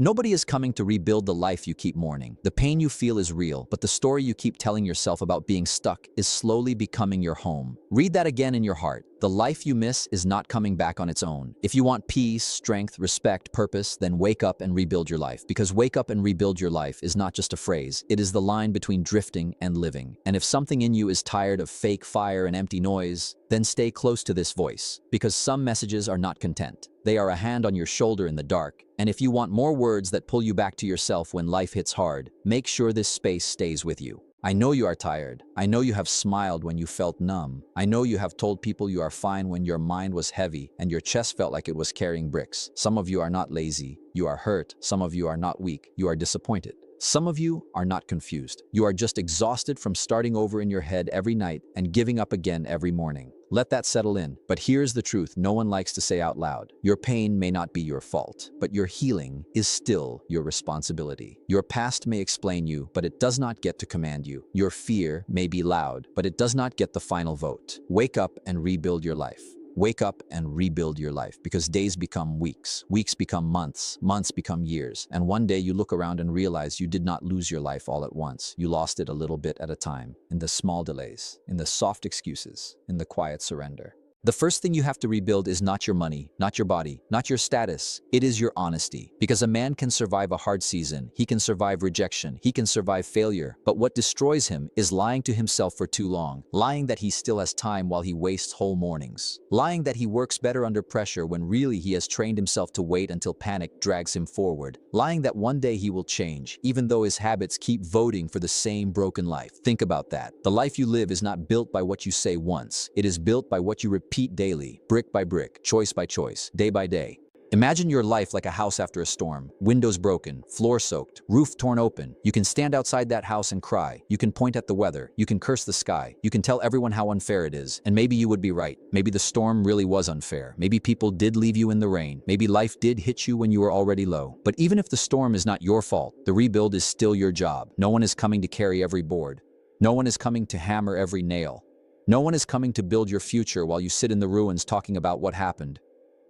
Nobody is coming to rebuild the life you keep mourning. The pain you feel is real, but the story you keep telling yourself about being stuck is slowly becoming your home. Read that again in your heart. The life you miss is not coming back on its own. If you want peace, strength, respect, purpose, then wake up and rebuild your life. Because wake up and rebuild your life is not just a phrase, it is the line between drifting and living. And if something in you is tired of fake fire and empty noise, then stay close to this voice. Because some messages are not content. They are a hand on your shoulder in the dark. And if you want more words that pull you back to yourself when life hits hard, make sure this space stays with you. I know you are tired. I know you have smiled when you felt numb. I know you have told people you are fine when your mind was heavy and your chest felt like it was carrying bricks. Some of you are not lazy. You are hurt. Some of you are not weak. You are disappointed. Some of you are not confused. You are just exhausted from starting over in your head every night and giving up again every morning. Let that settle in. But here's the truth no one likes to say out loud. Your pain may not be your fault, but your healing is still your responsibility. Your past may explain you, but it does not get to command you. Your fear may be loud, but it does not get the final vote. Wake up and rebuild your life. Wake up and rebuild your life, because days become weeks, weeks become months, months become years, and one day you look around and realize you did not lose your life all at once. You lost it a little bit at a time, in the small delays, in the soft excuses, in the quiet surrender. The first thing you have to rebuild is not your money, not your body, not your status. It is your honesty. Because a man can survive a hard season, he can survive rejection, he can survive failure. But what destroys him is lying to himself for too long, lying that he still has time while he wastes whole mornings, lying that he works better under pressure when really he has trained himself to wait until panic drags him forward, lying that one day he will change, even though his habits keep voting for the same broken life. Think about that. The life you live is not built by what you say once. It is built by what you repeat daily, brick by brick, choice by choice, day by day. Imagine your life like a house after a storm, windows broken, floor soaked, roof torn open. You can stand outside that house and cry. You can point at the weather. You can curse the sky. You can tell everyone how unfair it is. And maybe you would be right. Maybe the storm really was unfair. Maybe people did leave you in the rain. Maybe life did hit you when you were already low. But even if the storm is not your fault, the rebuild is still your job. No one is coming to carry every board. No one is coming to hammer every nail. No one is coming to build your future while you sit in the ruins talking about what happened.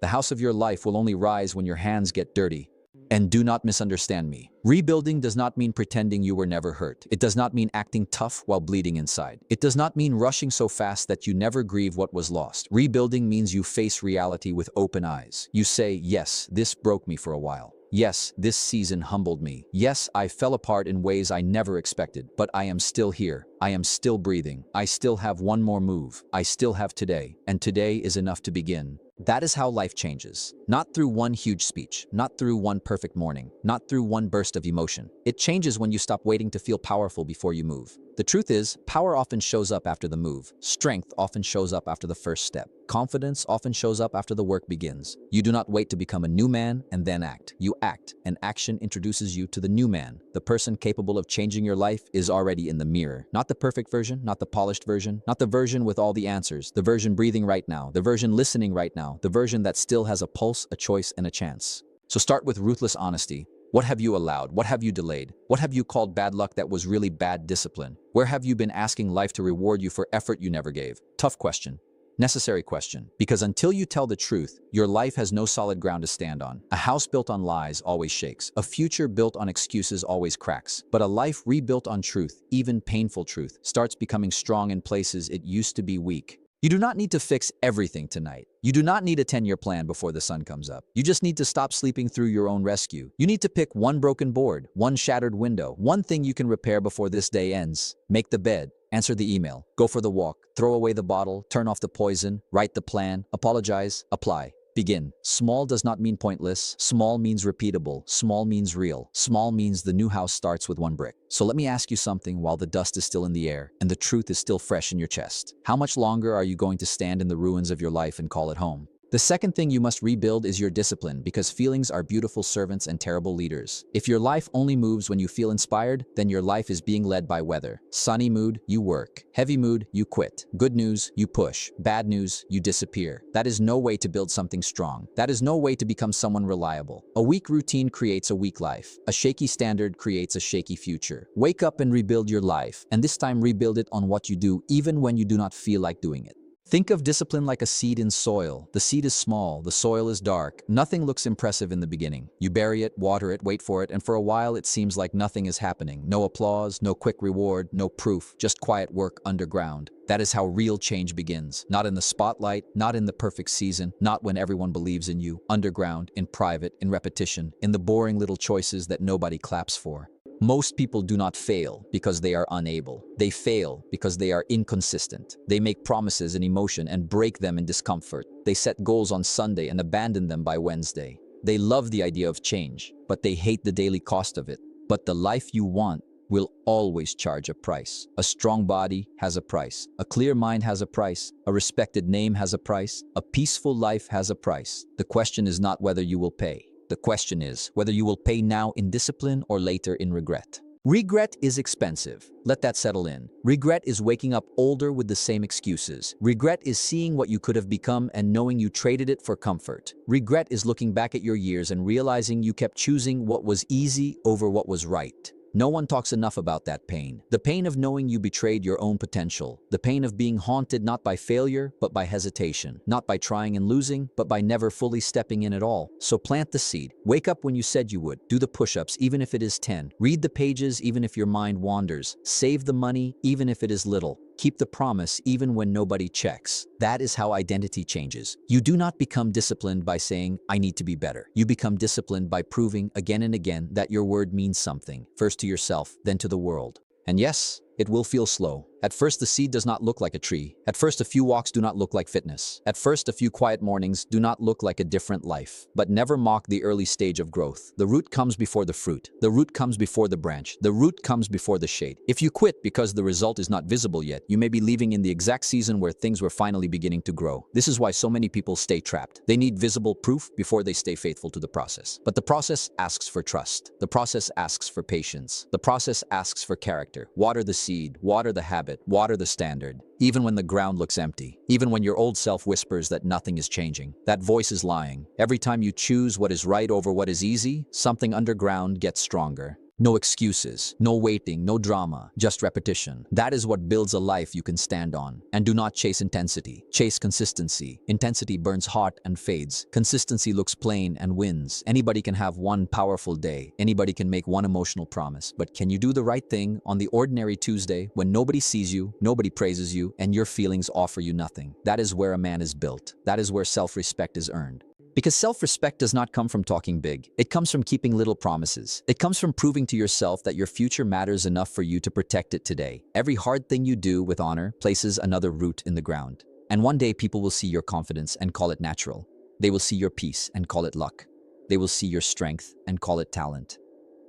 The house of your life will only rise when your hands get dirty. And do not misunderstand me. Rebuilding does not mean pretending you were never hurt. It does not mean acting tough while bleeding inside. It does not mean rushing so fast that you never grieve what was lost. Rebuilding means you face reality with open eyes. You say, yes, this broke me for a while. Yes, this season humbled me. Yes, I fell apart in ways I never expected, but I am still here. I am still breathing. I still have one more move. I still have today, and today is enough to begin. That is how life changes. Not through one huge speech, not through one perfect morning, not through one burst of emotion. It changes when you stop waiting to feel powerful before you move. The truth is, power often shows up after the move. Strength often shows up after the first step. Confidence often shows up after the work begins. You do not wait to become a new man and then act. You act, and action introduces you to the new man. The person capable of changing your life is already in the mirror. Not the perfect version, not the polished version, not the version with all the answers, the version breathing right now, the version listening right now, the version that still has a pulse, a choice, and a chance. So start with ruthless honesty. What have you allowed? What have you delayed? What have you called bad luck that was really bad discipline? Where have you been asking life to reward you for effort you never gave? Tough question. Necessary question. Because until you tell the truth, your life has no solid ground to stand on. A house built on lies always shakes. A future built on excuses always cracks. But a life rebuilt on truth, even painful truth, starts becoming strong in places it used to be weak. You do not need to fix everything tonight. You do not need a 10-year plan before the sun comes up. You just need to stop sleeping through your own rescue. You need to pick one broken board, one shattered window, one thing you can repair before this day ends. Make the bed. Answer the email. Go for the walk. Throw away the bottle. Turn off the poison. Write the plan. Apologize. Apply. Begin. Small does not mean pointless. Small means repeatable. Small means real. Small means the new house starts with one brick. So let me ask you something while the dust is still in the air and the truth is still fresh in your chest. How much longer are you going to stand in the ruins of your life and call it home? The second thing you must rebuild is your discipline, because feelings are beautiful servants and terrible leaders. If your life only moves when you feel inspired, then your life is being led by weather. Sunny mood, you work. Heavy mood, you quit. Good news, you push. Bad news, you disappear. That is no way to build something strong. That is no way to become someone reliable. A weak routine creates a weak life. A shaky standard creates a shaky future. Wake up and rebuild your life, and this time rebuild it on what you do even when you do not feel like doing it. Think of discipline like a seed in soil. The seed is small, the soil is dark, nothing looks impressive in the beginning. You bury it, water it, wait for it, and for a while it seems like nothing is happening. No applause, no quick reward, no proof, just quiet work underground. That is how real change begins. Not in the spotlight, not in the perfect season, not when everyone believes in you. Underground, in private, in repetition, in the boring little choices that nobody claps for. Most people do not fail because they are unable. They fail because they are inconsistent. They make promises in emotion and break them in discomfort. They set goals on Sunday and abandon them by Wednesday. They love the idea of change, but they hate the daily cost of it. But the life you want will always charge a price. A strong body has a price. A clear mind has a price. A respected name has a price. A peaceful life has a price. The question is not whether you will pay. The question is whether you will pay now in discipline or later in regret. Regret is expensive. Let that settle in. Regret is waking up older with the same excuses. Regret is seeing what you could have become and knowing you traded it for comfort. Regret is looking back at your years and realizing you kept choosing what was easy over what was right. No one talks enough about that pain. The pain of knowing you betrayed your own potential. The pain of being haunted not by failure, but by hesitation. Not by trying and losing, but by never fully stepping in at all. So plant the seed. Wake up when you said you would. Do the push-ups, even if it is 10. Read the pages, even if your mind wanders. Save the money, even if it is little. Keep the promise even when nobody checks. That is how identity changes. You do not become disciplined by saying, I need to be better. You become disciplined by proving again and again that your word means something, first to yourself, then to the world. And yes, it will feel slow. At first, the seed does not look like a tree. At first, a few walks do not look like fitness. At first, a few quiet mornings do not look like a different life. But never mock the early stage of growth. The root comes before the fruit. The root comes before the branch. The root comes before the shade. If you quit because the result is not visible yet, you may be leaving in the exact season where things were finally beginning to grow. This is why so many people stay trapped. They need visible proof before they stay faithful to the process. But the process asks for trust. The process asks for patience. The process asks for character. Water the seed, water the habit, water the standard. Even when the ground looks empty, even when your old self whispers that nothing is changing, that voice is lying. Every time you choose what is right over what is easy, something underground gets stronger. No excuses, no waiting, no drama, just repetition. That is what builds a life you can stand on. And do not chase intensity. Chase consistency. Intensity burns hot and fades. Consistency looks plain and wins. Anybody can have one powerful day. Anybody can make one emotional promise. But can you do the right thing on the ordinary Tuesday when nobody sees you, nobody praises you, and your feelings offer you nothing? That is where a man is built. That is where self-respect is earned. Because self-respect does not come from talking big. It comes from keeping little promises. It comes from proving to yourself that your future matters enough for you to protect it today. Every hard thing you do with honor places another root in the ground. And one day people will see your confidence and call it natural. They will see your peace and call it luck. They will see your strength and call it talent.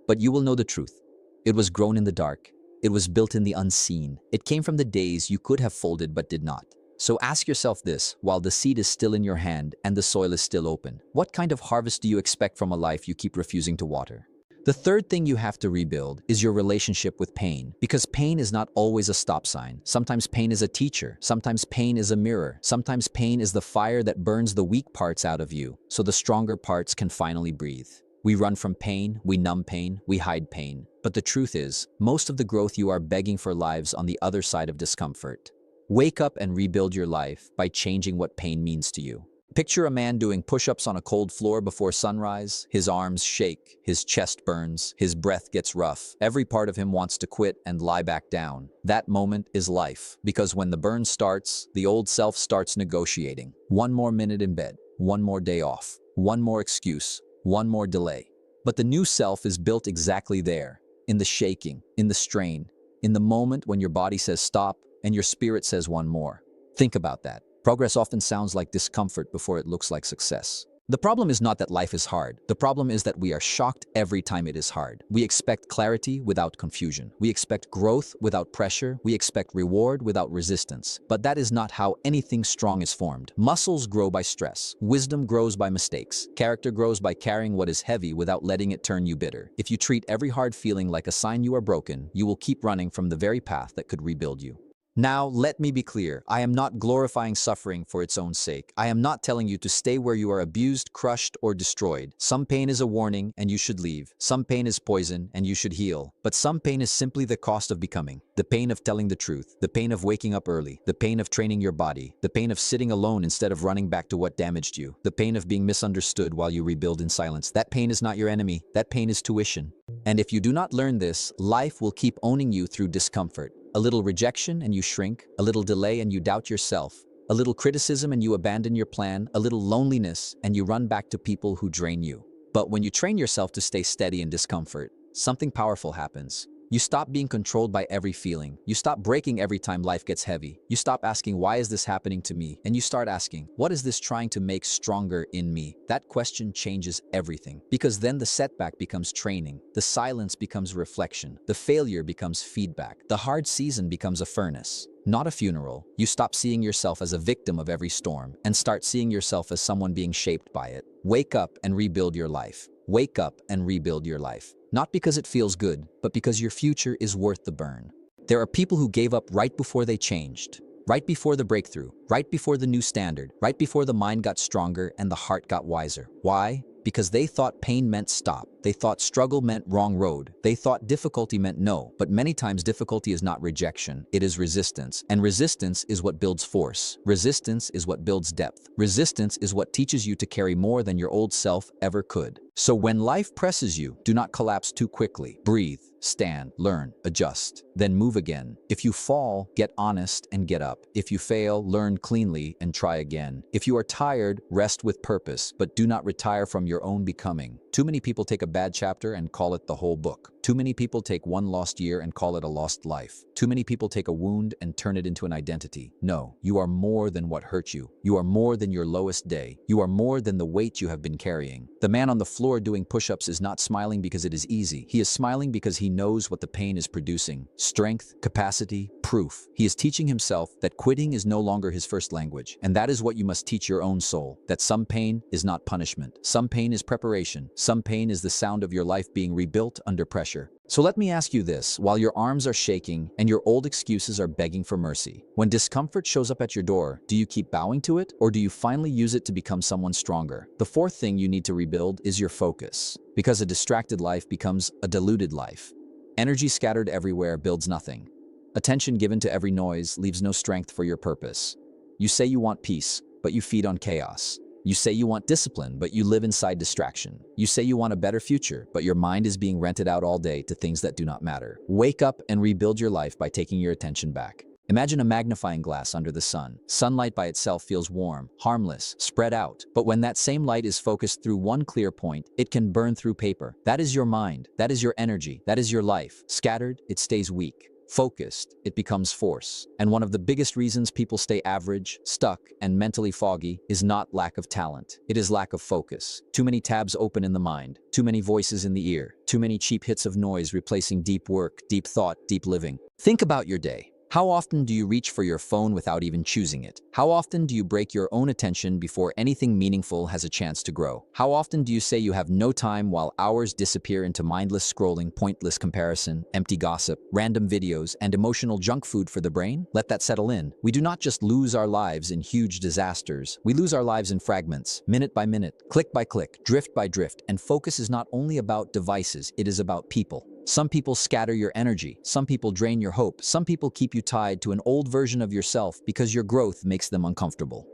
But you will know the truth. It was grown in the dark. It was built in the unseen. It came from the days you could have folded but did not. So ask yourself this, while the seed is still in your hand and the soil is still open. What kind of harvest do you expect from a life you keep refusing to water? The third thing you have to rebuild is your relationship with pain. Because pain is not always a stop sign. Sometimes pain is a teacher. Sometimes pain is a mirror. Sometimes pain is the fire that burns the weak parts out of you, so the stronger parts can finally breathe. We run from pain, we numb pain, we hide pain. But the truth is, most of the growth you are begging for lives on the other side of discomfort. Wake up and rebuild your life by changing what pain means to you. Picture a man doing push-ups on a cold floor before sunrise. His arms shake, his chest burns, his breath gets rough. Every part of him wants to quit and lie back down. That moment is life, because when the burn starts, the old self starts negotiating. One more minute in bed, one more day off, one more excuse, one more delay. But the new self is built exactly there, in the shaking, in the strain, in the moment when your body says stop, and your spirit says one more. Think about that. Progress often sounds like discomfort before it looks like success. The problem is not that life is hard. The problem is that we are shocked every time it is hard. We expect clarity without confusion. We expect growth without pressure. We expect reward without resistance. But that is not how anything strong is formed. Muscles grow by stress. Wisdom grows by mistakes. Character grows by carrying what is heavy without letting it turn you bitter. If you treat every hard feeling like a sign you are broken, you will keep running from the very path that could rebuild you. Now, let me be clear. I am not glorifying suffering for its own sake. I am not telling you to stay where you are abused, crushed, or destroyed. Some pain is a warning, and you should leave. Some pain is poison, and you should heal. But some pain is simply the cost of becoming. The pain of telling the truth, the pain of waking up early, the pain of training your body, the pain of sitting alone instead of running back to what damaged you, the pain of being misunderstood while you rebuild in silence. That pain is not your enemy. That pain is tuition. And if you do not learn this, life will keep owning you through discomfort. A little rejection and you shrink, a little delay and you doubt yourself, a little criticism and you abandon your plan, a little loneliness and you run back to people who drain you. But when you train yourself to stay steady in discomfort, something powerful happens. You stop being controlled by every feeling. You stop breaking every time life gets heavy. You stop asking, why is this happening to me? And you start asking, what is this trying to make stronger in me? That question changes everything, because then the setback becomes training. The silence becomes reflection. The failure becomes feedback. The hard season becomes a furnace, not a funeral. You stop seeing yourself as a victim of every storm and start seeing yourself as someone being shaped by it. Wake up and rebuild your life. Wake up and rebuild your life. Not because it feels good, but because your future is worth the burn. There are people who gave up right before they changed, right before the breakthrough, right before the new standard, right before the mind got stronger and the heart got wiser. Why? Because they thought pain meant stop. They thought struggle meant wrong road. They thought difficulty meant no. But many times difficulty is not rejection, it is resistance. And resistance is what builds force. Resistance is what builds depth. Resistance is what teaches you to carry more than your old self ever could. So when life presses you, do not collapse too quickly. Breathe, stand, learn, adjust, then move again. If you fall, get honest and get up. If you fail, learn cleanly and try again. If you are tired, rest with purpose, but do not retire from your own becoming. Too many people take a bad chapter and call it the whole book. Too many people take one lost year and call it a lost life. Too many people take a wound and turn it into an identity. No, you are more than what hurt you. You are more than your lowest day. You are more than the weight you have been carrying. The man on the floor doing push-ups is not smiling because it is easy. He is smiling because he knows what the pain is producing. Strength, capacity, proof. He is teaching himself that quitting is no longer his first language. And that is what you must teach your own soul. That some pain is not punishment. Some pain is preparation. Some pain is the sound of your life being rebuilt under pressure. So let me ask you this, while your arms are shaking and your old excuses are begging for mercy, when discomfort shows up at your door, do you keep bowing to it, or do you finally use it to become someone stronger? The fourth thing you need to rebuild is your focus, because a distracted life becomes a diluted life. Energy scattered everywhere builds nothing. Attention given to every noise leaves no strength for your purpose. You say you want peace, but you feed on chaos. You say you want discipline, but you live inside distraction. You say you want a better future, but your mind is being rented out all day to things that do not matter. Wake up and rebuild your life by taking your attention back. Imagine a magnifying glass under the sun. Sunlight by itself feels warm, harmless, spread out. But when that same light is focused through one clear point, it can burn through paper. That is your mind. That is your energy. That is your life. Scattered, it stays weak. Focused, it becomes force. And one of the biggest reasons people stay average, stuck, and mentally foggy is not lack of talent. It is lack of focus. Too many tabs open in the mind, too many voices in the ear, too many cheap hits of noise replacing deep work, deep thought, deep living. Think about your day. How often do you reach for your phone without even choosing it? How often do you break your own attention before anything meaningful has a chance to grow? How often do you say you have no time while hours disappear into mindless scrolling, pointless comparison, empty gossip, random videos, and emotional junk food for the brain? Let that settle in. We do not just lose our lives in huge disasters. We lose our lives in fragments, minute by minute, click by click, drift by drift. And focus is not only about devices, it is about people. Some people scatter your energy, some people drain your hope, some people keep you tied to an old version of yourself because your growth makes them uncomfortable.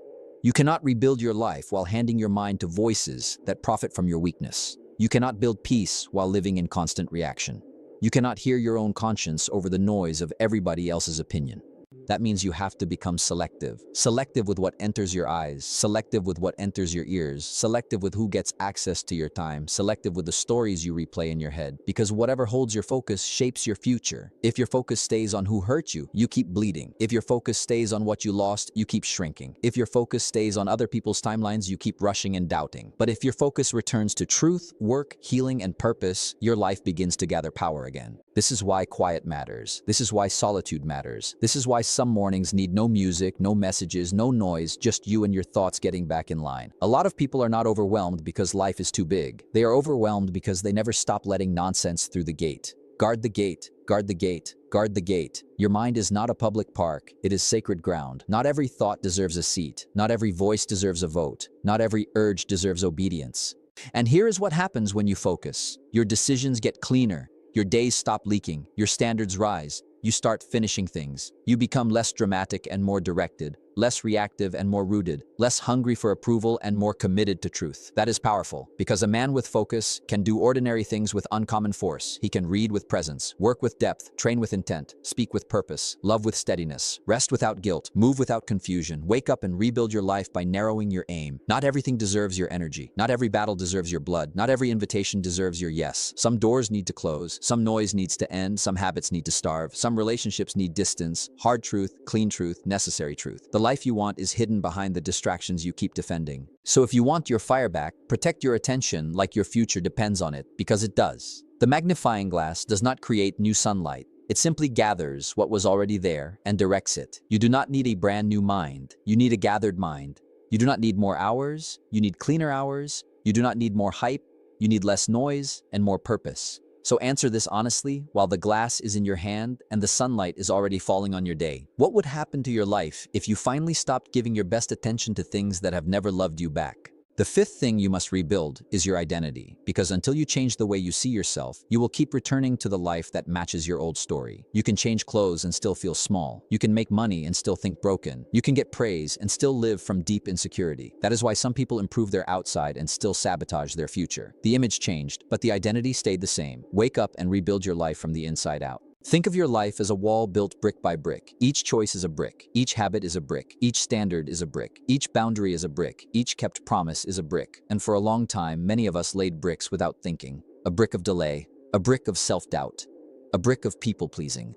You cannot rebuild your life while handing your mind to voices that profit from your weakness. You cannot build peace while living in constant reaction. You cannot hear your own conscience over the noise of everybody else's opinion. That means you have to become selective. Selective with what enters your eyes, selective with what enters your ears, selective with who gets access to your time, selective with the stories you replay in your head. Because whatever holds your focus shapes your future. If your focus stays on who hurt you, you keep bleeding. If your focus stays on what you lost, you keep shrinking. If your focus stays on other people's timelines, you keep rushing and doubting. But if your focus returns to truth, work, healing, and purpose, your life begins to gather power again. This is why quiet matters. This is why solitude matters. This is why some mornings need no music, no messages, no noise, just you and your thoughts getting back in line. A lot of people are not overwhelmed because life is too big. They are overwhelmed because they never stop letting nonsense through the gate. Guard the gate. Guard the gate. Guard the gate. Your mind is not a public park. It is sacred ground. Not every thought deserves a seat. Not every voice deserves a vote. Not every urge deserves obedience. And here is what happens when you focus. Your decisions get cleaner. Your days stop leaking. Your standards rise. You start finishing things. You become less dramatic and more directed, less reactive and more rooted, less hungry for approval and more committed to truth. That is powerful, because a man with focus can do ordinary things with uncommon force. He can read with presence, work with depth, train with intent, speak with purpose, love with steadiness, rest without guilt, move without confusion, wake up and rebuild your life by narrowing your aim. Not everything deserves your energy. Not every battle deserves your blood. Not every invitation deserves your yes. Some doors need to close. Some noise needs to end. Some habits need to starve. Some relationships need distance. Hard truth, clean truth, necessary truth. The life you want is hidden behind the distractions you keep defending. So if you want your fire back, protect your attention like your future depends on it, because it does. The magnifying glass does not create new sunlight. It simply gathers what was already there and directs it. You do not need a brand new mind. You need a gathered mind. You do not need more hours. You need cleaner hours. You do not need more hype. You need less noise and more purpose. So answer this honestly while the glass is in your hand and the sunlight is already falling on your day. What would happen to your life if you finally stopped giving your best attention to things that have never loved you back? The fifth thing you must rebuild is your identity, because until you change the way you see yourself, you will keep returning to the life that matches your old story. You can change clothes and still feel small. You can make money and still think broken. You can get praise and still live from deep insecurity. That is why some people improve their outside and still sabotage their future. The image changed, but the identity stayed the same. Wake up and rebuild your life from the inside out. Think of your life as a wall built brick by brick. Each choice is a brick. Each habit is a brick. Each standard is a brick. Each boundary is a brick. Each kept promise is a brick. And for a long time, many of us laid bricks without thinking. A brick of delay. A brick of self-doubt. A brick of people-pleasing.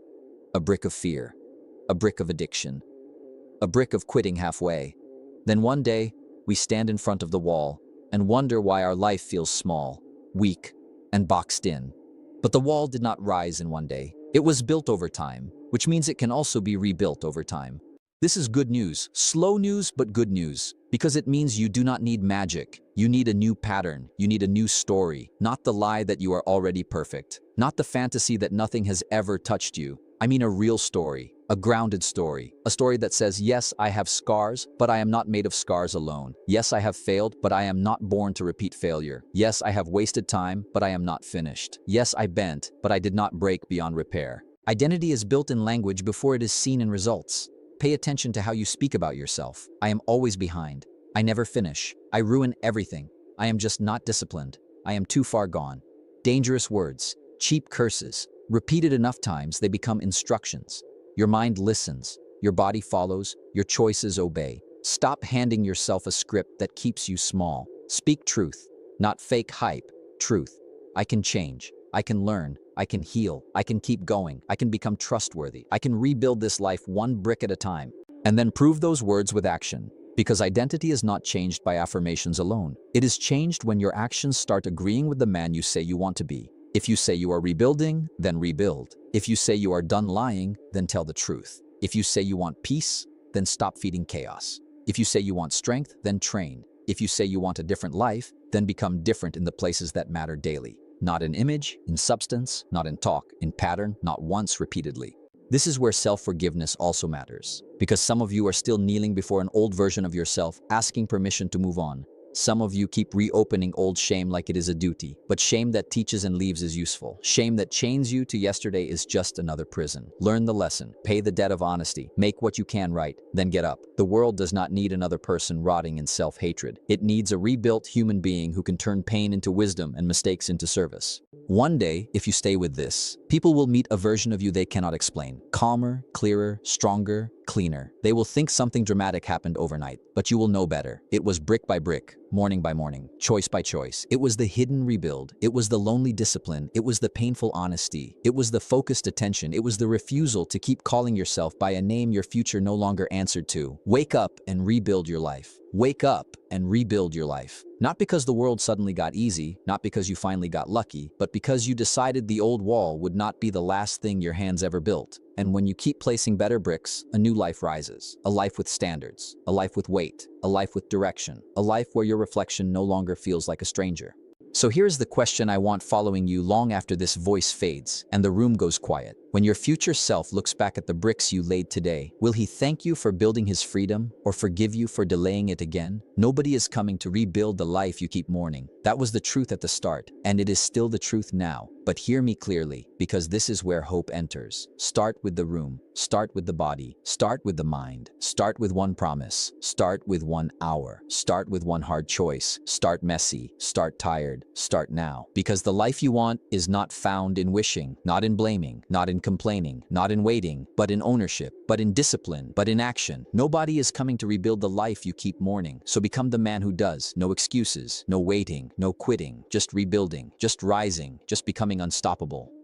A brick of fear. A brick of addiction. A brick of quitting halfway. Then one day, we stand in front of the wall and wonder why our life feels small, weak, and boxed in. But the wall did not rise in one day. It was built over time, which means it can also be rebuilt over time. This is good news, slow news, but good news, because it means you do not need magic. You need a new pattern. You need a new story, not the lie that you are already perfect, not the fantasy that nothing has ever touched you. I mean a real story, a grounded story, a story that says, yes, I have scars, but I am not made of scars alone. Yes, I have failed, but I am not born to repeat failure. Yes, I have wasted time, but I am not finished. Yes, I bent, but I did not break beyond repair. Identity is built in language before it is seen in results. Pay attention to how you speak about yourself. I am always behind. I never finish. I ruin everything. I am just not disciplined. I am too far gone. Dangerous words, cheap curses. Repeated enough times, they become instructions. Your mind listens, your body follows, your choices obey. Stop handing yourself a script that keeps you small. Speak truth, not fake hype, truth. I can change, I can learn, I can heal, I can keep going, I can become trustworthy, I can rebuild this life one brick at a time. And then prove those words with action. Because identity is not changed by affirmations alone. It is changed when your actions start agreeing with the man you say you want to be. If you say you are rebuilding, then rebuild. If you say you are done lying, then tell the truth. If you say you want peace, then stop feeding chaos. If you say you want strength, then train. If you say you want a different life, then become different in the places that matter daily. Not in image, in substance, not in talk, in pattern, not once, repeatedly. This is where self-forgiveness also matters, because some of you are still kneeling before an old version of yourself, asking permission to move on. Some of you keep reopening old shame like it is a duty, but shame that teaches and leaves is useful. Shame that chains you to yesterday is just another prison. Learn the lesson, pay the debt of honesty, make what you can right, then get up. The world does not need another person rotting in self-hatred. It needs a rebuilt human being who can turn pain into wisdom and mistakes into service. One day, if you stay with this, people will meet a version of you they cannot explain. Calmer, clearer, stronger, cleaner. They will think something dramatic happened overnight, but you will know better. It was brick by brick, morning by morning, choice by choice. It was the hidden rebuild. It was the lonely discipline. It was the painful honesty. It was the focused attention. It was the refusal to keep calling yourself by a name your future no longer answered to. Wake up and rebuild your life. Wake up and rebuild your life. Not because the world suddenly got easy, not because you finally got lucky, but because you decided the old wall would not be the last thing your hands ever built. And when you keep placing better bricks, a new life rises. A life with standards, a life with weight, a life with direction, a life where your reflection no longer feels like a stranger. So here's the question I want following you long after this voice fades and the room goes quiet. When your future self looks back at the bricks you laid today, will he thank you for building his freedom or forgive you for delaying it again? Nobody is coming to rebuild the life you keep mourning. That was the truth at the start, and it is still the truth now. But hear me clearly, because this is where hope enters. Start with the room. Start with the body. Start with the mind. Start with one promise. Start with 1 hour. Start with one hard choice. Start messy. Start tired. Start now. Because the life you want is not found in wishing, not in blaming, not in complaining, not in waiting, but in ownership, but in discipline, but in action. Nobody is coming to rebuild the life you keep mourning. So become the man who does. No excuses, no waiting, no quitting, just rebuilding, just rising, just becoming unstoppable.